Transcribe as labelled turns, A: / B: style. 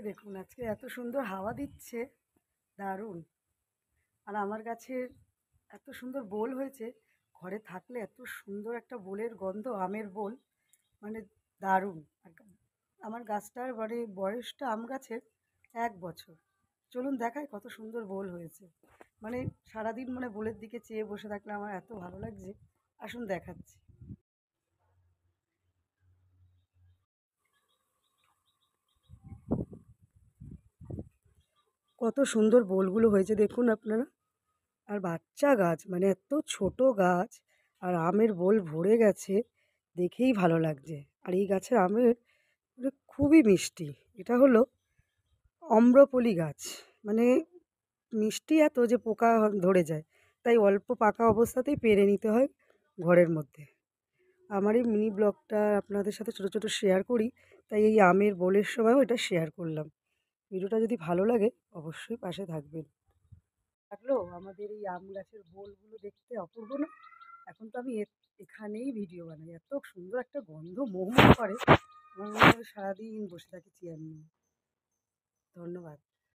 A: এই দেখুন আজকে এত সুন্দর হাওয়া দিচ্ছে, দারুণ। আর আমার গাছের এত সুন্দর বোল হয়েছে, ঘরে থাকলে এত সুন্দর একটা বোলের গন্ধ, আমের বোল, মানে দারুণ। আর আমার গাছটার মানে বয়সটা আম গাছের 1 বছর। চলুন দেখাই কত সুন্দর বোল হয়েছে। মানে সারাদিন মানে বোলের দিকে চেয়ে বসে থাকলে আমার এত ভালো লাগছে। আসুন দেখাচ্ছি। কত সুন্দর বোলগুলো হয়েছে দেখুন আপনারা। আর বাচ্চা গাছ, মানে এত ছোট গাছ, আর আমের বোল ভরে গেছে, দেখেই ভালো লাগছে। আর এই গাছের আমের মানে খুবই মিষ্টি। এটা হলো অম্রপলি গাছ, মানে মিষ্টি এত যে পোকা ধরে যায়, তাই অল্প পাকা অবস্থাতেই পেরে নিতে হয় ঘরের মধ্যে। আমার এই মিনি ব্লগটা আপনাদের সাথে ছোট ছোট শেয়ার করি, তাই এই আমের বোলের সময়ও এটা শেয়ার করলাম। ভিডিওটা যদি ভালো লাগে অবশ্যই পাশে থাকবেন। থাকলো আমাদের এই আম গাছের বোলগুলো দেখতে অপূর্ব না? এখন তো আমি এখানেই ভিডিও বানাই, এত সুন্দর একটা গন্ধ মোহ করে, আমার মনে হয় সারাদিন বসে থাকি চেয়ার নিয়ে। ধন্যবাদ।